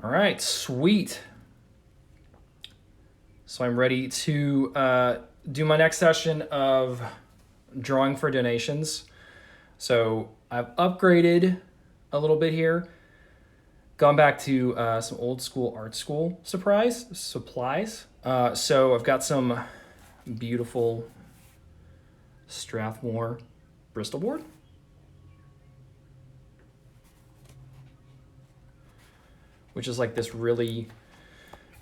All right, sweet. So I'm ready to do my next session of drawing for donations. So I've upgraded a little bit here, gone back to some old school art school supplies. So I've got some beautiful Strathmore Bristol board. Which is like this really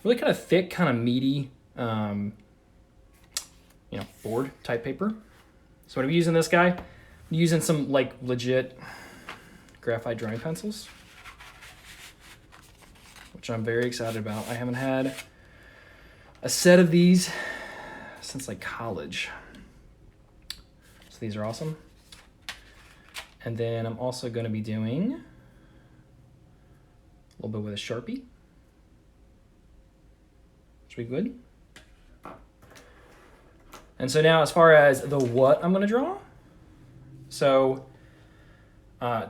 kind of thick, kind of meaty, board type paper. So I'm using this guy. I'm using some like legit graphite drawing pencils, which I'm very excited about. I haven't had a set of these since like college. So these are awesome. And then I'm also going to be doing a little bit with a Sharpie. Should be good. And so now as far as the what I'm going to draw. So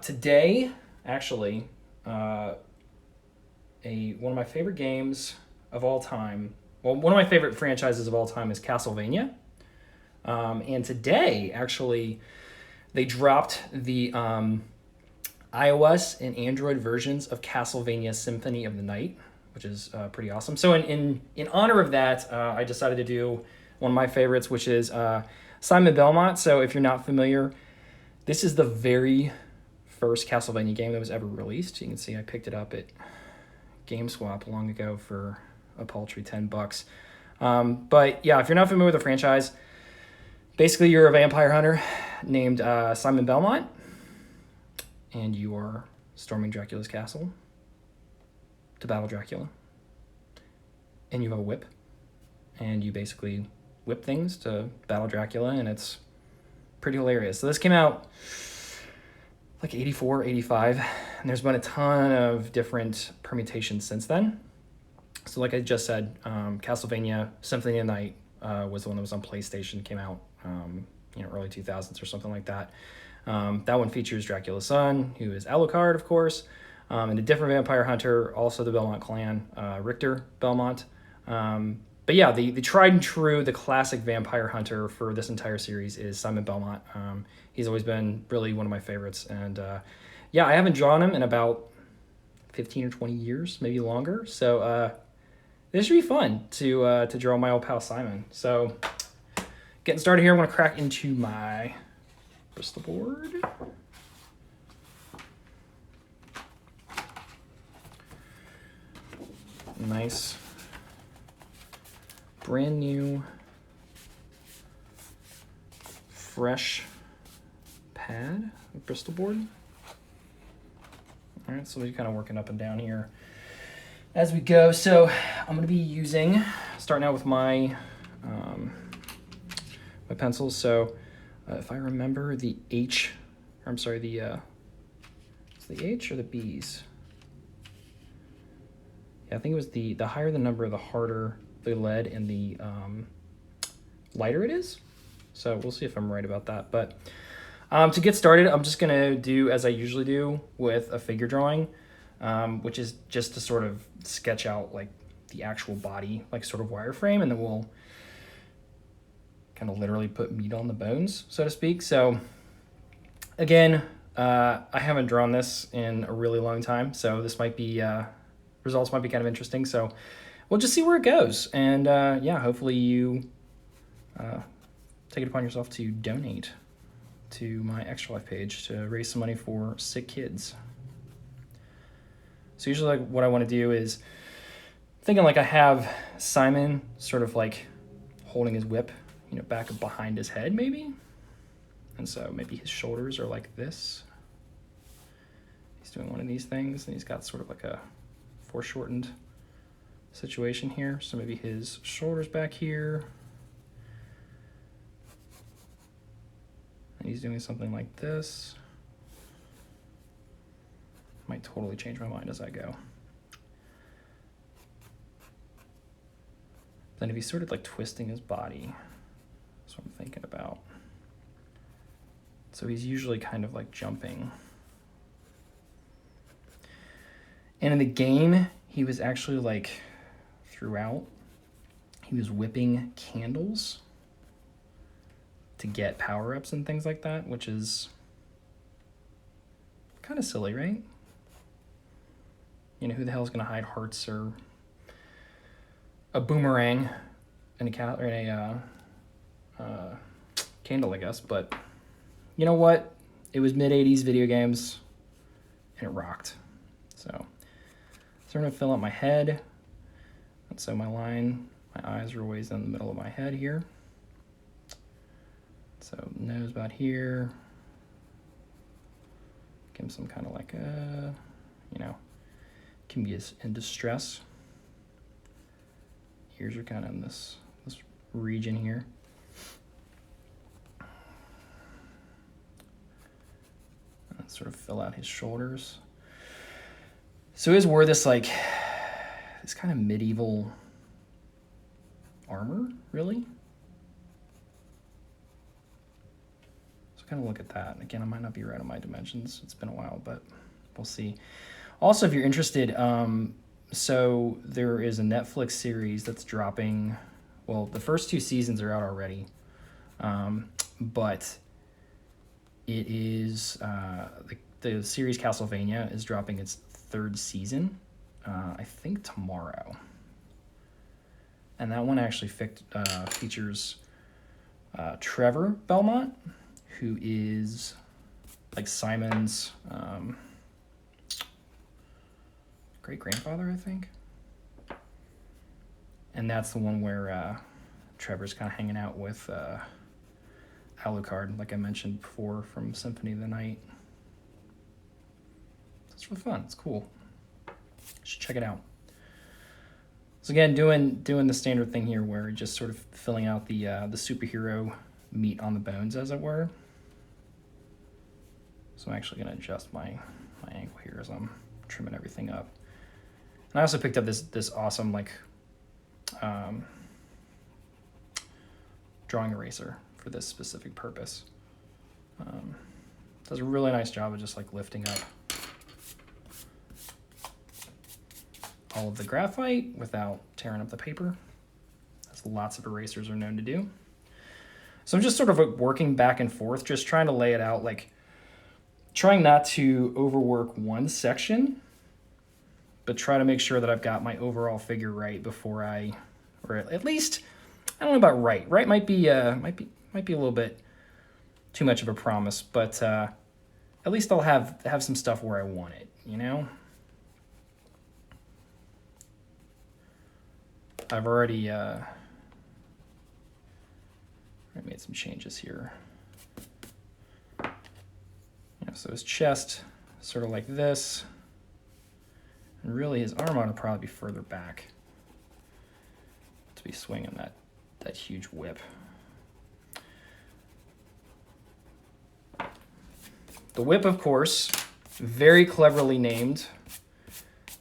today, actually, one of my favorite games of all time, well, one of my favorite franchises of all time is Castlevania. And today, actually, they dropped the iOS and Android versions of Castlevania Symphony of the Night, which is pretty awesome. So in honor of that, I decided to do one of my favorites, which is Simon Belmont. So if you're not familiar, this is the very first Castlevania game that was ever released. You can see I picked it up at GameSwap long ago for a paltry $10. But yeah, if you're not familiar with the franchise, basically you're a vampire hunter named Simon Belmont, and you are storming Dracula's castle to battle Dracula. And you have a whip, and you basically whip things to battle Dracula, and it's pretty hilarious. So this came out like 84, 85, and there's been a ton of different permutations since then. So like I just said, Castlevania Symphony of the Night was the one that was on PlayStation, came out early 2000s or something like that. That one features Dracula's son, who is Alucard, of course, and a different vampire hunter, also the Belmont clan, Richter Belmont. But yeah, the tried and true, the classic vampire hunter for this entire series is Simon Belmont. He's always been really one of my favorites. And yeah, I haven't drawn him in about 15 or 20 years, maybe longer. So this should be fun to draw my old pal Simon. So getting started here, I'm going to crack into my Bristol board. Nice, brand new, fresh pad of Bristol board. All right, so we're kind of working up and down here as we go. So I'm going to be starting out with my my pencils. So if I remember it's the H or the B's. Yeah, I think it was the higher the number, the harder the lead and the lighter it is. So we'll see if I'm right about that. But to get started, I'm just going to do as I usually do with a figure drawing, which is just to sort of sketch out like the actual body, like sort of wireframe, and then we'll kind of literally put meat on the bones, so to speak. So again, I haven't drawn this in a really long time, so this might be results might be kind of interesting. So we'll just see where it goes, and yeah, hopefully you take it upon yourself to donate to my Extra Life page to raise some money for sick kids. So usually like what I want to do is thinking like I have Simon sort of like holding his whip, back behind his head maybe. And so maybe his shoulders are like this. He's doing one of these things, and he's got sort of like a foreshortened situation here. So maybe his shoulders back here. And he's doing something like this. Might totally change my mind as I go. Then if he's sort of like twisting his body, that's what I'm thinking about. So he's usually kind of like jumping. And in the game, he was actually like throughout, he was whipping candles to get power-ups and things like that, which is kind of silly, right? You know, who the hell is going to hide hearts or a boomerang in a candle, I guess. But you know what? It was mid-'80s video games, and it rocked. So I'm going to fill out my head. And so my eyes are always in the middle of my head here. So nose about here. Give him some kind of like you know, can be in distress. Ears are kind of in this region here. And sort of fill out his shoulders. So he always wore this like this kind of medieval armor, really. So kind of look at that. Again, I might not be right on my dimensions. It's been a while, but we'll see. Also, if you're interested, so there is a Netflix series that's dropping. Well, the first 2 seasons are out already, but it is the series Castlevania is dropping its 3rd season, I think tomorrow. And that one actually features Trevor Belmont, who is like Simon's great-grandfather, I think. And that's the one where Trevor's kind of hanging out with Alucard, like I mentioned before, from Symphony of the Night. So it's really fun. It's cool. You should check it out. So again, doing the standard thing here, where just sort of filling out the superhero meat on the bones, as it were. So I'm actually going to adjust my angle here as I'm trimming everything up. And I also picked up this awesome like drawing eraser for this specific purpose. Does a really nice job of just like lifting up all of the graphite without tearing up the paper, as lots of erasers are known to do. So I'm just sort of working back and forth, just trying to lay it out, like trying not to overwork one section, but try to make sure that I've got my overall figure right before or at least, I don't know about right. Right might be a little bit too much of a promise, but at least I'll have some stuff where I want it, you know? I've already made some changes here. Yeah, so his chest, sort of like this. And really his arm ought to probably be further back to be swinging that huge whip. The whip, of course, very cleverly named.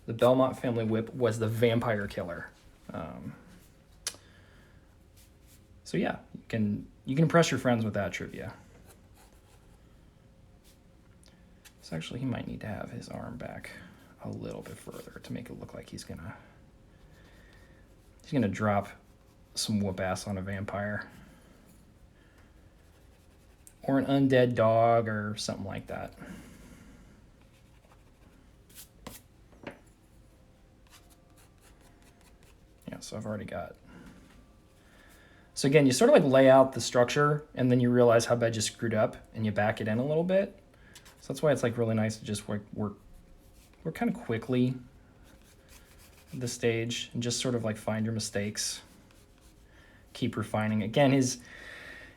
The Belmont family whip was the vampire killer. So yeah, you can impress your friends with that trivia. So actually, he might need to have his arm back a little bit further to make it look like he's gonna drop some whoop ass on a vampire or an undead dog or something like that. Yeah, so I've already got. So again, you sort of like lay out the structure and then you realize how bad you screwed up and you back it in a little bit. So that's why it's like really nice to just work kind of quickly at this stage and just sort of like find your mistakes, keep refining. Again, his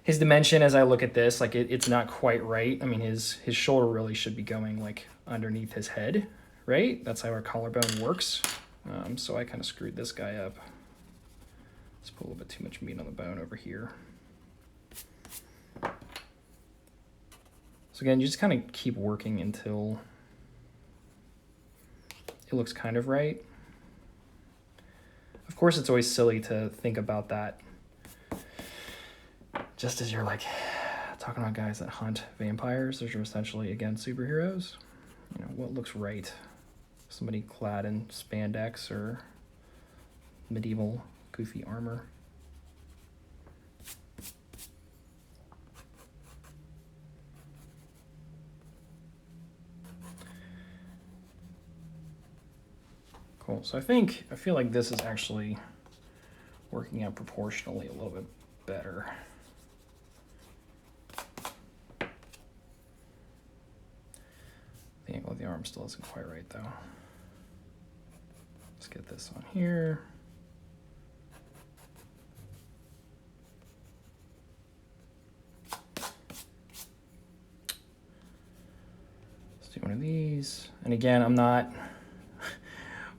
dimension, as I look at this, like it's not quite right. I mean, his shoulder really should be going like underneath his head, right? That's how our collarbone works. So I kind of screwed this guy up. Let's put a little bit too much meat on the bone over here. So again, you just kind of keep working until it looks kind of right. Of course, it's always silly to think about that just as you're like talking about guys that hunt vampires. Those are essentially, again, superheroes. You know, what looks right somebody clad in spandex or medieval goofy armor. Cool. So I feel like this is actually working out proportionally a little bit better. The angle of the arm still isn't quite right though. Let's get this on here. Let's do one of these. And again, I'm not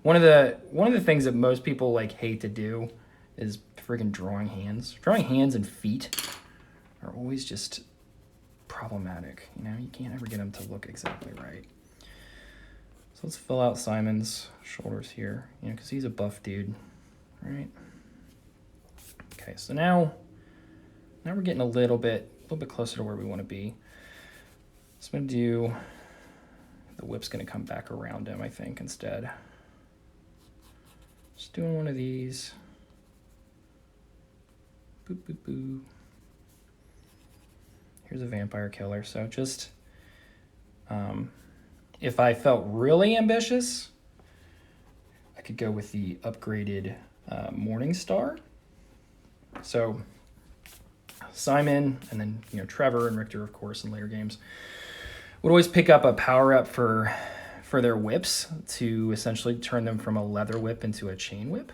one of the things that most people like hate to do is freaking drawing hands. Drawing hands and feet are always just problematic. You know, you can't ever get them to look exactly right. So let's fill out Simon's shoulders here, you know, because he's a buff dude, right? Okay, so now we're getting a little bit closer to where we want to be. So I'm gonna do, the whip's gonna come back around him, I think, instead. Just doing one of these. Boop, boop, boop. Here's a vampire killer. So just, if I felt really ambitious, I could go with the upgraded Morning Star. So Simon, and then, you know, Trevor and Richter, of course, in later games, would always pick up a power-up for their whips to essentially turn them from a leather whip into a chain whip.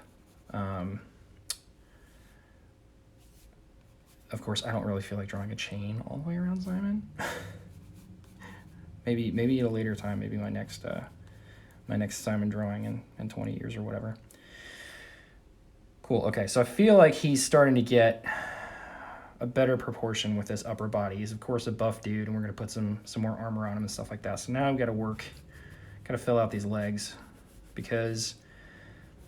Of course, I don't really feel like drawing a chain all the way around Simon. maybe at a later time, maybe my next Simon drawing in 20 years or whatever. Cool. Okay, so I feel like he's starting to get a better proportion with this upper body. He's of course a buff dude, and we're gonna put some more armor on him and stuff like that. So now I've got to fill out these legs, because,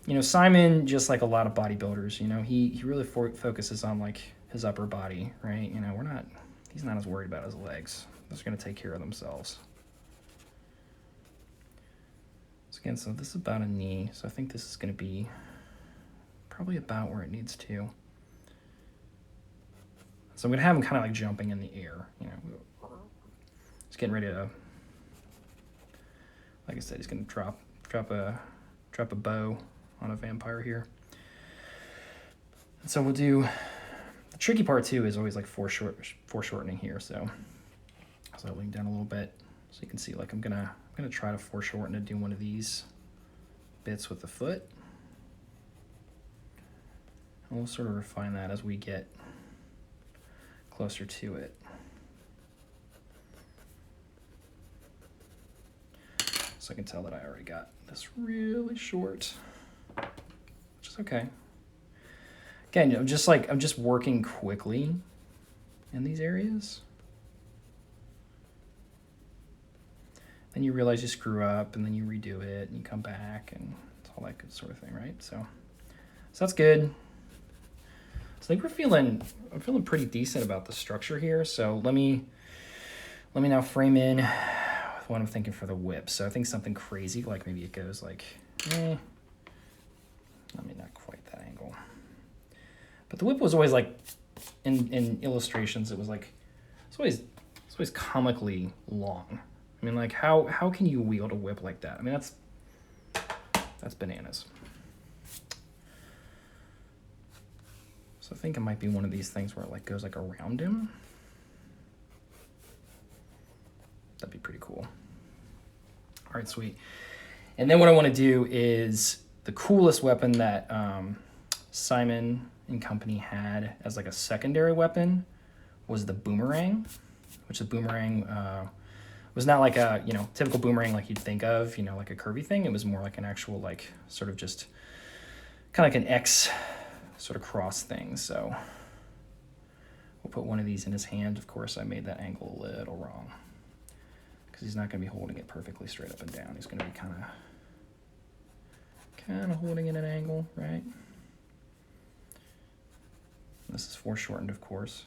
you know, Simon, just like a lot of bodybuilders, you know, he really focuses on like his upper body, right? You know, he's not as worried about his legs. They're gonna take care of themselves. So again, so this is about a knee. So I think this is gonna be probably about where it needs to. So I'm gonna have him kind of like jumping in the air, you know. He's getting ready to, like I said, he's gonna drop a bow on a vampire here. And so we'll do, the tricky part too is always like foreshortening here. So I'll lean down a little bit so you can see, like, I'm gonna try to foreshorten to do one of these bits with the foot. And we'll sort of refine that as we get closer to it. So I can tell that I already got this really short, which is okay. Again, I'm just working quickly in these areas. Then you realize you screw up, and then you redo it, and you come back, and it's all that good sort of thing, right? So that's good. So I think I'm feeling pretty decent about the structure here. So let me now frame in with what I'm thinking for the whip. So I think something crazy, like maybe it goes like, not quite that angle. But the whip was always like, in illustrations, it was like, it's always comically long. I mean, like, how can you wield a whip like that? I mean, that's bananas. So I think it might be one of these things where it like goes like around him. That'd be pretty cool. All right, sweet. And then what I want to do is the coolest weapon that Simon and company had as like a secondary weapon was the boomerang, which the boomerang was not like a, you know, typical boomerang like you'd think of, you know, like a curvy thing. It was more like an actual, like, sort of just kind of like an X sort of cross thing. So we'll put one of these in his hand. Of course, I made that angle a little wrong because he's not going to be holding it perfectly straight up and down. He's going to be kind of holding it at an angle, right? This is foreshortened, of course.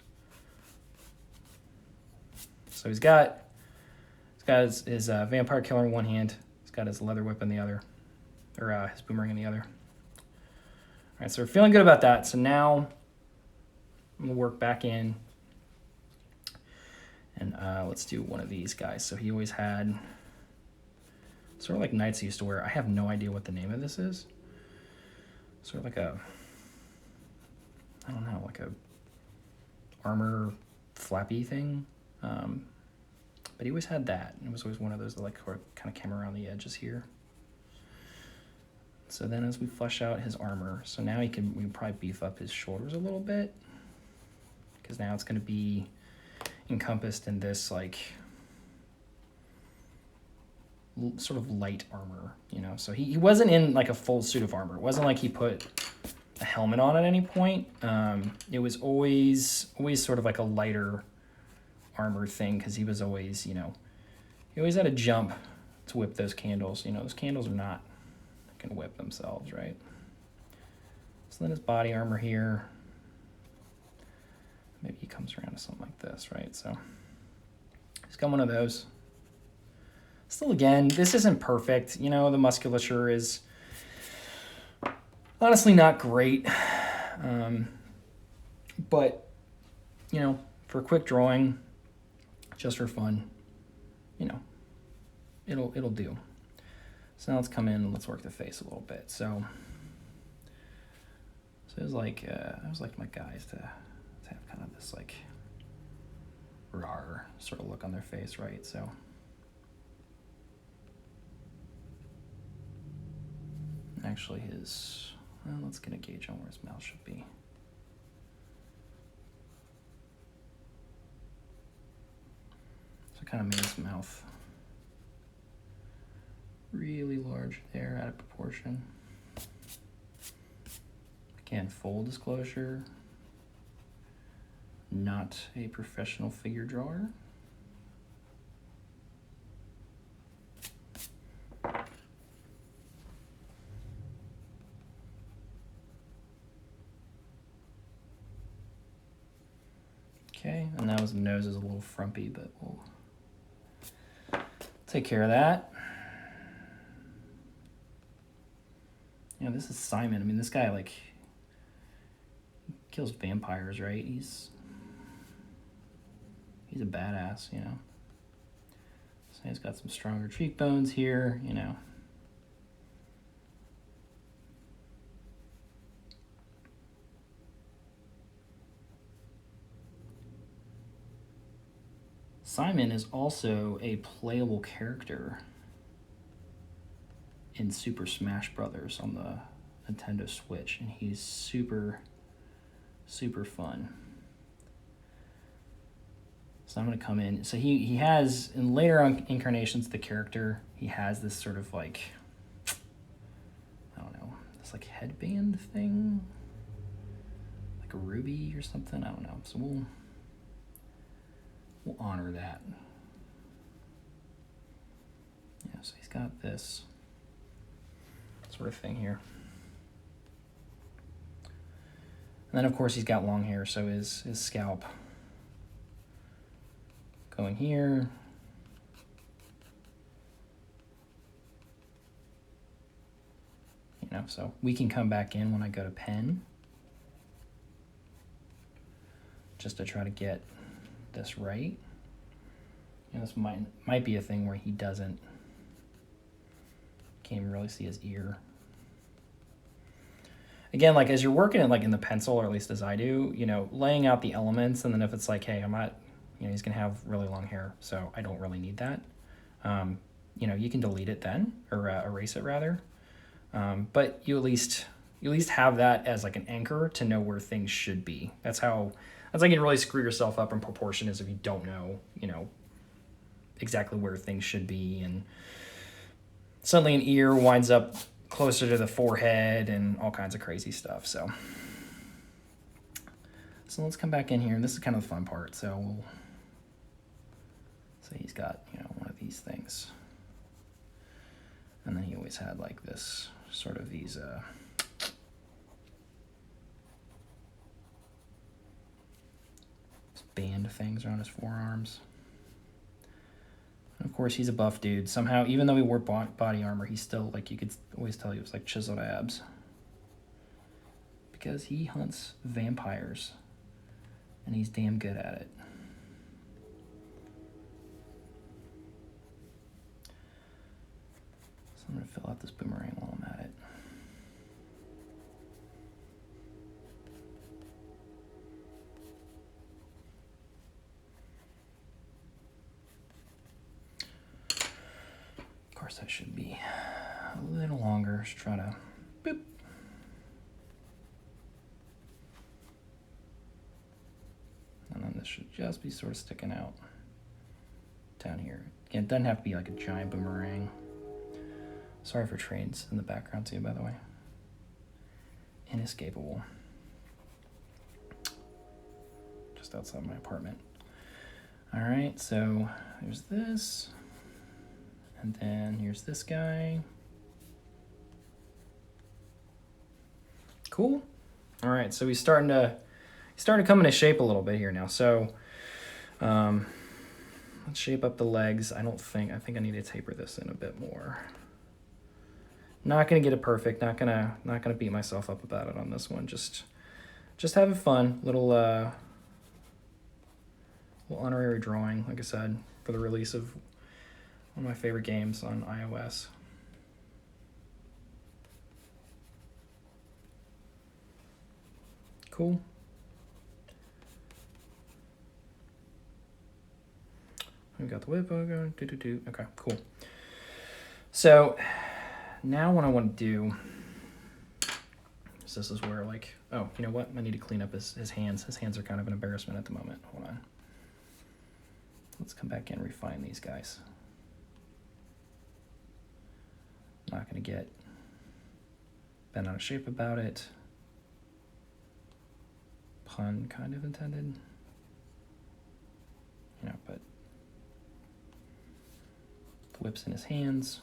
So he's got his vampire killer in one hand. He's He's got his leather whip in the other, or his boomerang in the other. All right, so we're feeling good about that. So now I'm gonna work back in, and let's do one of these guys. So he always had sort of like knights used to wear. I have no idea what the name of this is. Sort of like a, I don't know, like a armor flappy thing. But he always had that. And it was always one of those that like kind of came around the edges here. So then as we flesh out his armor, so now we can probably beef up his shoulders a little bit, because now it's going to be encompassed in this like sort of light armor, you know. So he wasn't in like a full suit of armor. It wasn't like he put a helmet on at any point. It was always sort of like a lighter armor thing, because he was always, you know, he always had to jump to whip those candles. You know, those candles are not gonna whip themselves, right? So then his body armor here, maybe he comes around to something like this, right? So he's got one of those. Still, again, this isn't perfect. You know, the musculature is honestly not great. But, you know, for quick drawing, just for fun, you know, it'll do. So now let's come in and let's work the face a little bit. So it was like I was like my guys to have kind of this like rawr sort of look on their face, right? So actually his, well, let's get a gauge on where his mouth should be. So kind of made his mouth really large there, out of proportion. Again, full disclosure, not a professional figure drawer. Okay, and now his nose is a little frumpy, but we'll take care of that. You know, this is Simon. I mean, this guy, like, kills vampires, right? He's a badass, you know. So he's got some stronger cheekbones here, you know. Simon is also a playable character in Super Smash Brothers on the Nintendo Switch, and he's super fun. So I'm going to come in. So he has, in later incarnations of the character, he has this sort of like, I don't know, this like headband thing, like a ruby or something, I don't know. So we'll honor that. Yeah, so he's got this sort of thing here. And then of course he's got long hair, so his scalp going here. You know, so we can come back in when I go to pen, just to try to get this right. You know, this might be a thing where he can't even really see his ear. Again, like as you're working it like in the pencil, or at least as I do, you know, laying out the elements, and then if it's like, hey, I'm not, you know, he's gonna have really long hair, so I don't really need that. You know, you can delete it then, or erase it rather. But you at least have that as like an anchor to know where things should be. That's how you can really screw yourself up in proportion, is if you don't know, you know, exactly where things should be, and suddenly an ear winds up closer to the forehead and all kinds of crazy stuff. So let's come back in here, and this is kind of the fun part. So we'll say he's got, you know, one of these things, and then he always had like this sort of these band things around his forearms. And of course, he's a buff dude. Somehow, even though he wore body armor, he's still, like, you could always tell he was, like, chiseled abs. Because he hunts vampires. And he's damn good at it. So I'm going to fill out this boomerang while I'm at it. Of course, that should be a little longer. Just try to boop. And then this should just be sort of sticking out down here. Again, it doesn't have to be like a giant boomerang. Sorry for trains in the background too, by the way. Inescapable. Just outside my apartment. All right, so there's this. And then here's this guy. Cool. All right, so he's starting to come into shape a little bit here now. So let's shape up the legs. I think I need to taper this in a bit more. Not gonna get it perfect. Not gonna beat myself up about it on this one. Just having fun. Little honorary drawing, like I said, for the release of one of my favorite games on iOS. Cool. We got the whip going. Okay, cool. So now what I want to do is this is where, like, oh, you know what? I need to clean up his hands. His hands are kind of an embarrassment at the moment. Hold on. Let's come back in and refine these guys. Not going to get bent out of shape about it. Pun kind of intended. You know, but the whip's in his hands.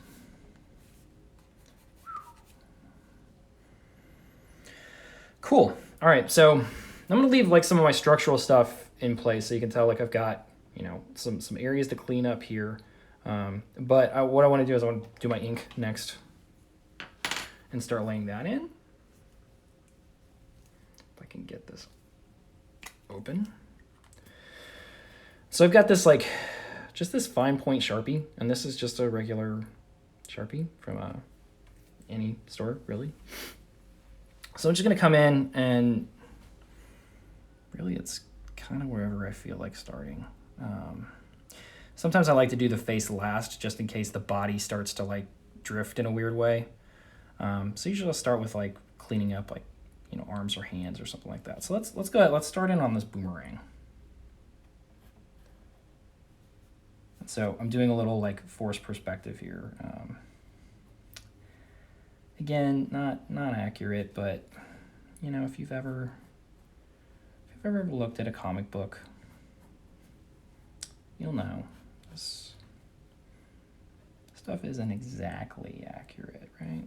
Cool. All right, so I'm going to leave like some of my structural stuff in place so you can tell like I've got, you know, some areas to clean up here. But what I want to do is I want to do my ink next and start laying that in. If I can get this open. So I've got this like, just this fine point Sharpie, and this is just a regular Sharpie from any store, really. So I'm just going to come in and really it's kind of wherever I feel like starting. Sometimes I like to do the face last just in case the body starts to like drift in a weird way. So usually I'll start with like cleaning up like, you know, arms or hands or something like that. So let's go ahead. Let's start in on this boomerang. So I'm doing a little like forced perspective here. Again, not accurate, but you know, if you've ever looked at a comic book, you'll know this stuff isn't exactly accurate, right?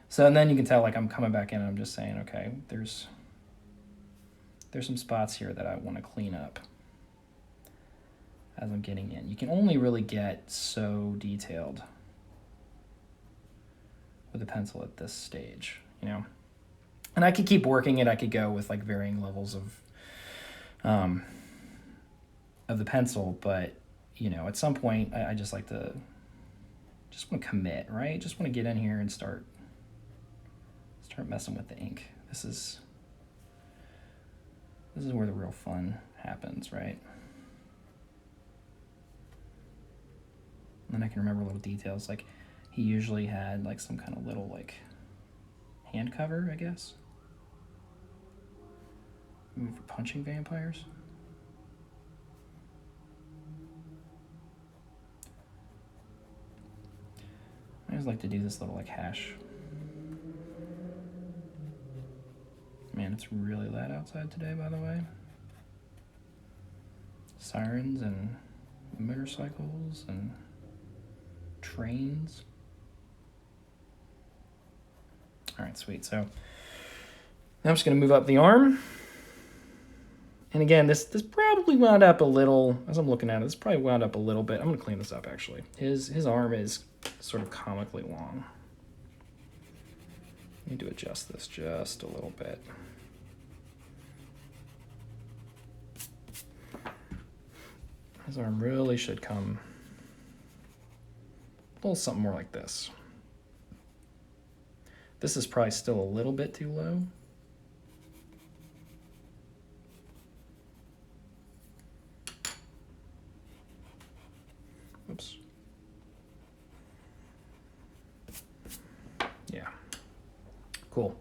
So and then you can tell like I'm coming back in and I'm just saying, okay, there's some spots here that I want to clean up as I'm getting in. You can only really get so detailed with a pencil at this stage, you know? And I could keep working it. I could go with like varying levels of the pencil, but you know, at some point I just like to want to commit, right? Just want to get in here and start messing with the ink. This is where the real fun happens, right? And then I can remember little details, like he usually had like some kind of little like hand cover, I guess. Maybe for punching vampires. I always like to do this little like hash. Man, it's really loud outside today, by the way. Sirens and motorcycles and trains. All right, sweet. So now I'm just going to move up the arm. And again, this probably wound up a little, as I'm looking at it, this probably wound up a little bit. I'm gonna clean this up actually. His arm is sort of comically long. I need to adjust this just a little bit. His arm really should come a little something more like this. This is probably still a little bit too low. Oops. Yeah. Cool.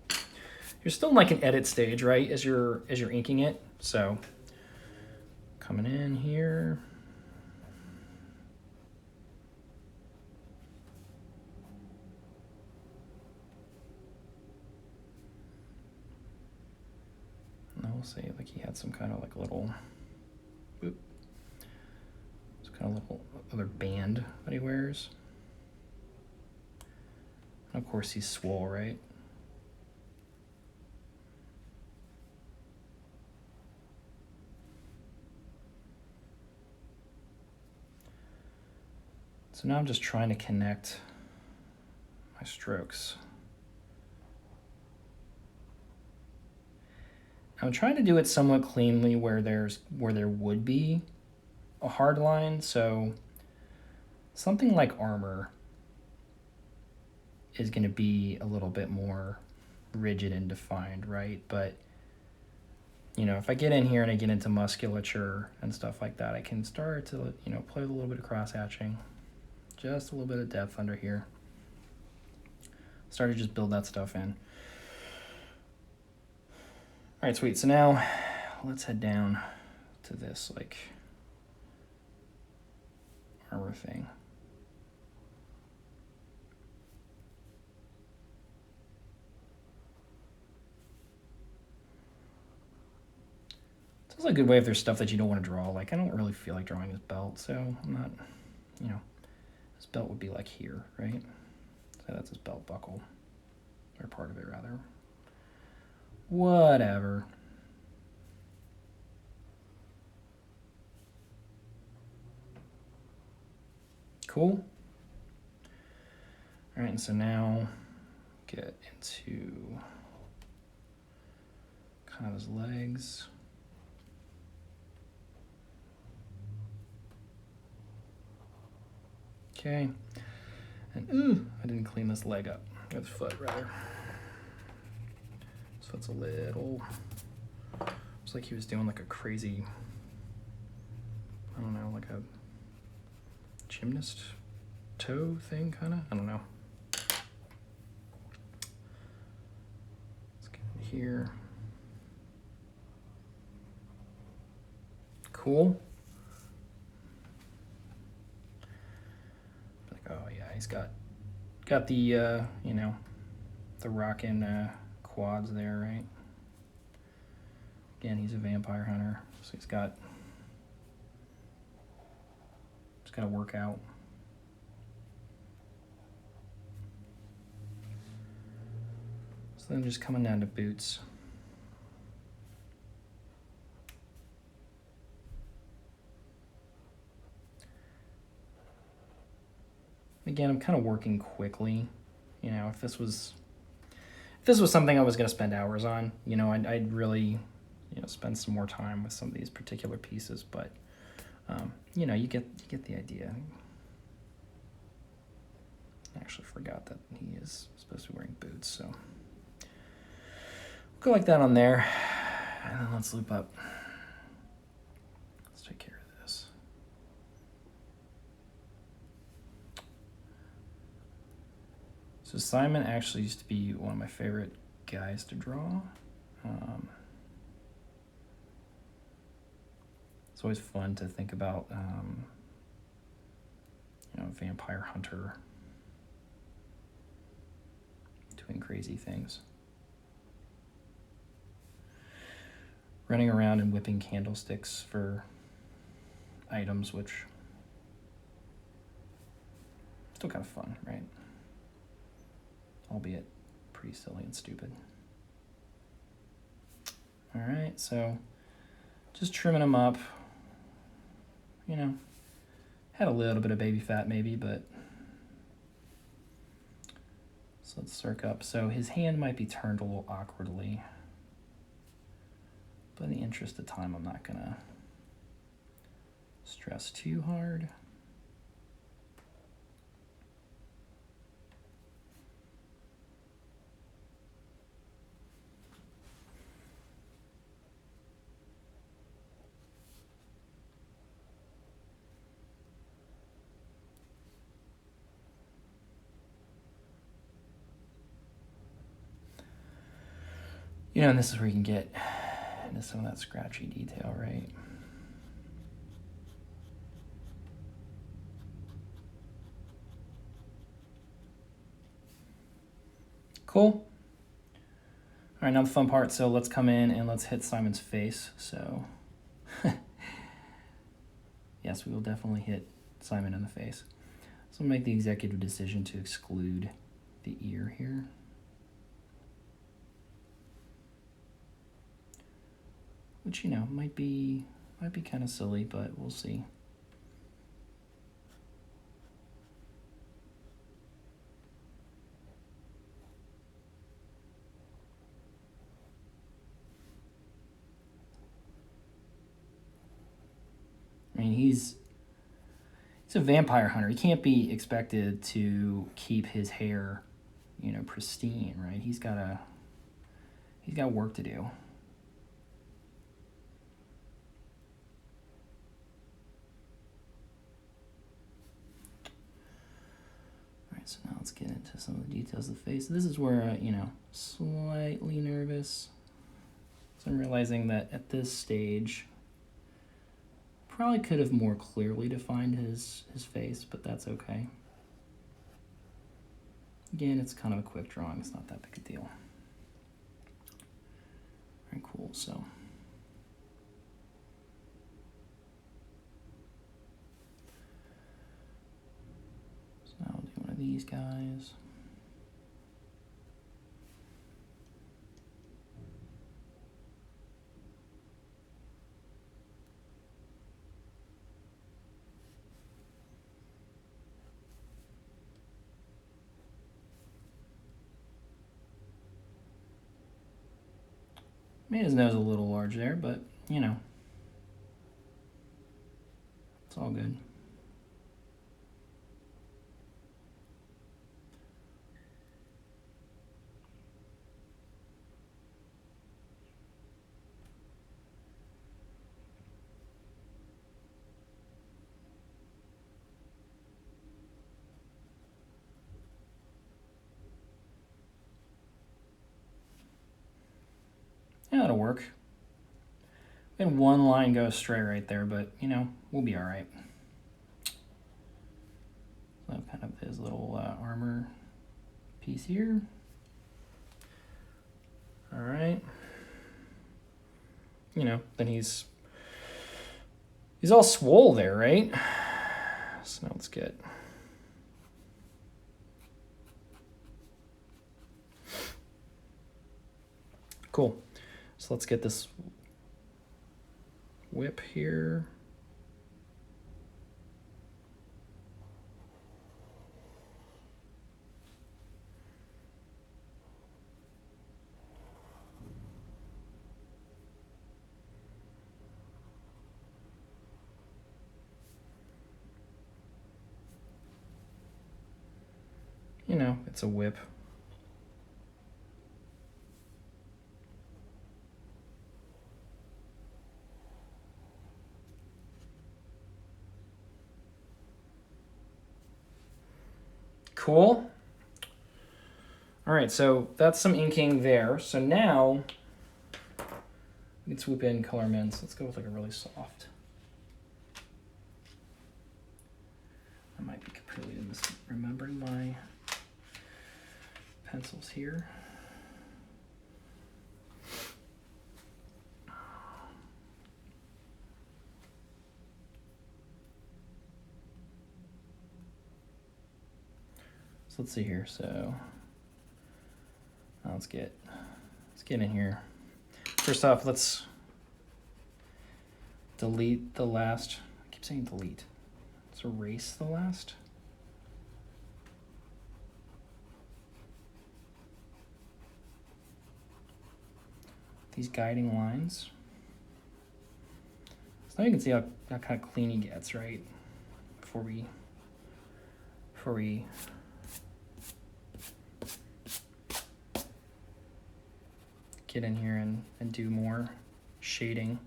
You're still in like an edit stage, right? As you're inking it. So coming in here. We'll see, like he had some kind of like little, some kind of little other band that he wears. And of course he's swole, right? So now I'm just trying to connect my strokes. I'm trying to do it somewhat cleanly where there would be a hard line. So something like armor is going to be a little bit more rigid and defined, right? But you know, if I get in here and I get into musculature and stuff like that, I can start to, you know, play with a little bit of cross hatching, just a little bit of depth under here. Start to just build that stuff in. All right, sweet. So now let's head down to this like armor thing. It's also a good way if there's stuff that you don't want to draw. Like I don't really feel like drawing his belt, so I'm not, you know, his belt would be like here, right? So that's his belt buckle, or part of it rather. Whatever. Cool. All right, and so now get into kind of his legs. Okay, and I didn't clean this leg up, or the foot rather. So it's a little, it's like he was doing like a crazy, I don't know, like a gymnast toe thing, kind of. I don't know. Let's get in here. Cool. Like, oh yeah, he's got the you know, the rockin' quads there, right? Again, he's a vampire hunter, so he's got to work out. So then just coming down to boots. Again, I'm kind of working quickly. You know, if this was something I was going to spend hours on, you know, I'd really, you know, spend some more time with some of these particular pieces. But you know, you get the idea. I actually forgot that he is supposed to be wearing boots, so we'll go like that on there, and then let's loop up. Let's take care of this. So Simon actually used to be one of my favorite guys to draw. It's always fun to think about, you know, vampire hunter doing crazy things. Running around and whipping candlesticks for items, which still kind of fun, right? Albeit pretty silly and stupid. All right, so Just trimming them up. You know, had a little bit of baby fat maybe, but so let's circ up. So his hand might be turned a little awkwardly, but in the interest of time, I'm not gonna stress too hard. You know, and this is where you can get into some of that scratchy detail, right? Cool. All right, now the fun part. So let's come in and let's hit Simon's face. So yes, we will definitely hit Simon in the face. So I'll make the executive decision to exclude the ear here. Which, you know, might be kind of silly, but we'll see. I mean, he's a vampire hunter. He can't be expected to keep his hair, you know, pristine, right? He's got work to do. So now let's get into some of the details of the face. This is where, you know, slightly nervous. So I'm realizing that at this stage, probably could have more clearly defined his face, but that's okay. Again, it's kind of a quick drawing. It's not that big a deal. All right, cool. So now I'll do one of these guys. Made his nose a little large there, but, you know, it's all good. Yeah, that'll work. And one line goes straight right there, but, you know, we'll be all right. So kind of his little armor piece here. All right. You know, then he's all swole there, right? So now let's get... Cool. So let's get this whip here. You know, it's a whip. Cool. All right, so that's some inking there. So now we can swoop in color mints. Let's go with like a really soft. I might be completely misremembering my pencils here. So let's see here. So let's get in here. First off, let's delete the last, I keep saying delete. Let's erase the last. These guiding lines. So now you can see how kind of clean he gets, right? Before we get in here and do more shading.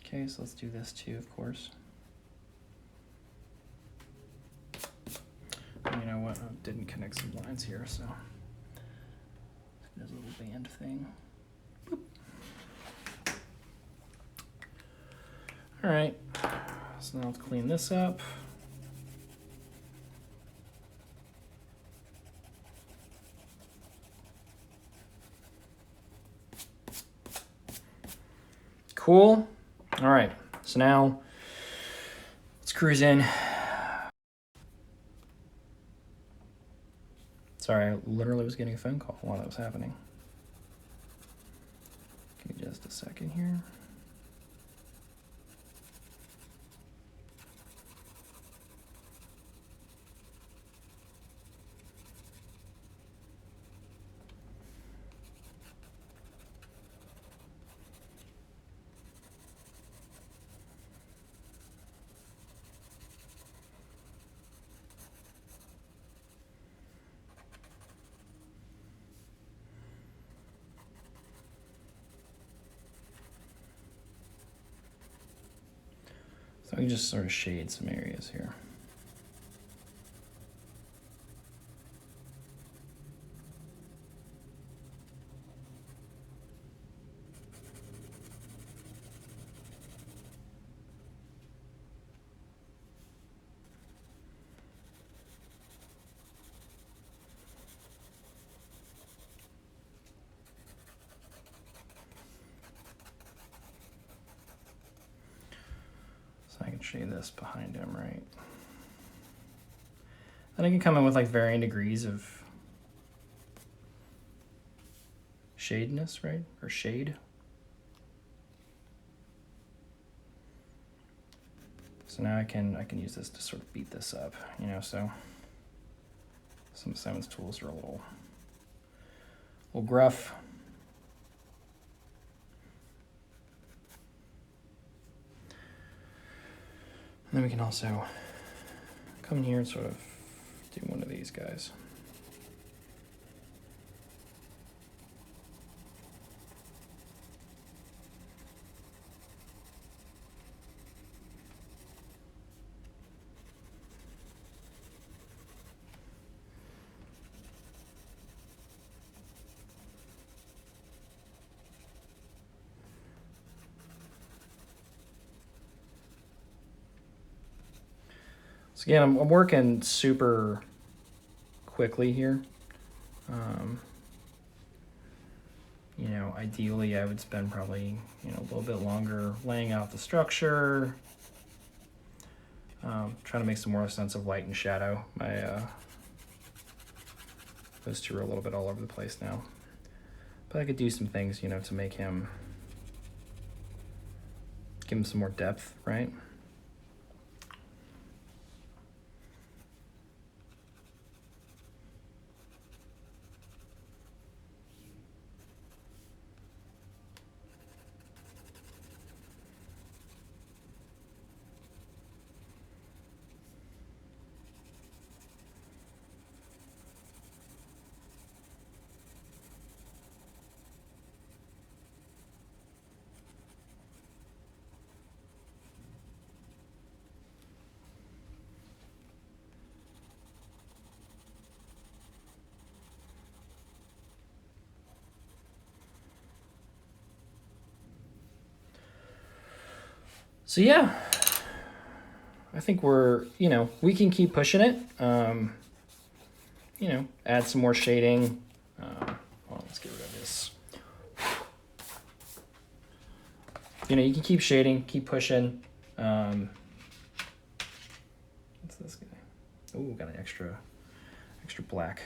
Okay, so let's do this too, of course. And you know what? I didn't connect some lines here, so there's a little band thing. Boop. All right, so now let's clean this up. Cool. All right, so now let's cruise in. Sorry, I literally was getting a phone call while that was happening. Give me just a second here. So I can just sort of shade some areas here. I can shade this behind him, right? Then I can come in with like varying degrees of shadeness, right? Or shade. So now I can use this to sort of beat this up, you know, so some of Simon's tools are a little gruff. And then we can also come in here and sort of do one of these guys. So again, I'm working super quickly here. You know, ideally I would spend probably, you know, a little bit longer laying out the structure, trying to make some more sense of light and shadow. Those two are a little bit all over the place now. But I could do some things, you know, to make him, give him some more depth, right? So yeah, I think we're, you know, we can keep pushing it. You know, add some more shading. Well, let's get rid of this. You know, you can keep shading, keep pushing. What's this guy? Oh, got an extra black.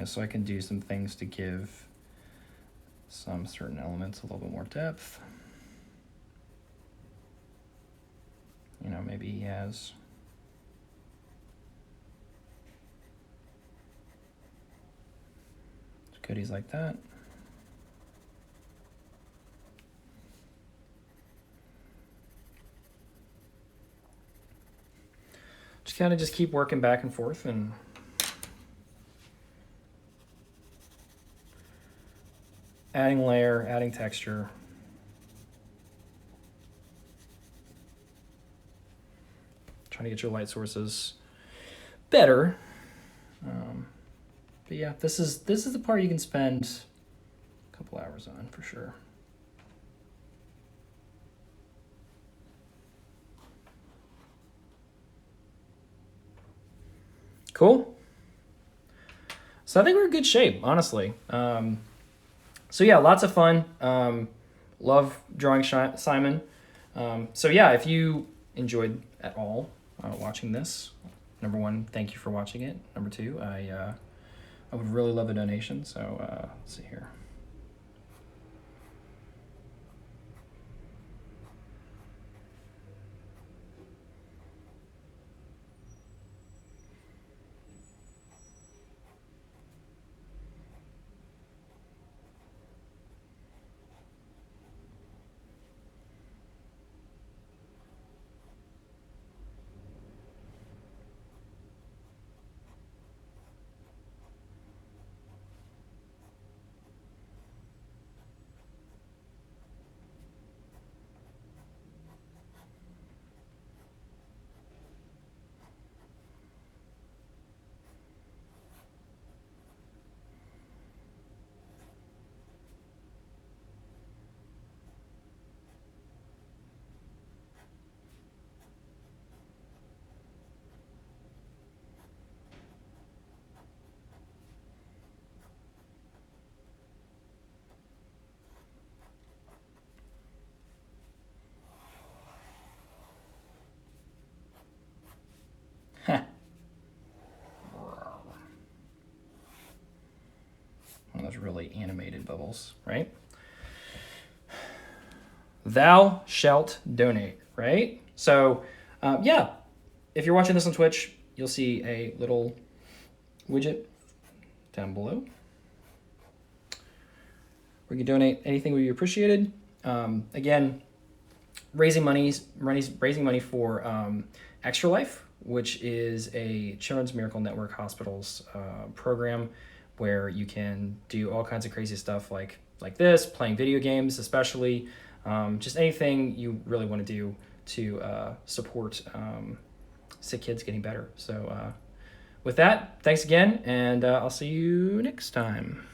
so I can do some things to give some certain elements a little bit more depth. Maybe he has goodies like that. Just kind of just keep working back and forth and adding layer, adding texture. Trying to get your light sources better. But yeah, this is the part you can spend a couple hours on for sure. Cool. So I think we're in good shape, honestly. So yeah, lots of fun. Love drawing Simon. So yeah, if you enjoyed at all watching this, number one, thank you for watching it. Number two, I would really love a donation. So let's see here. One of those really animated bubbles, right? Thou shalt donate, right? So, yeah, if you're watching this on Twitch, you'll see a little widget down below. We can donate anything would be appreciated. Again, raising money for Extra Life, which is a Children's Miracle Network Hospitals program where you can do all kinds of crazy stuff like this, playing video games, especially just anything you really want to do to support sick kids getting better. So with that, thanks again, and I'll see you next time.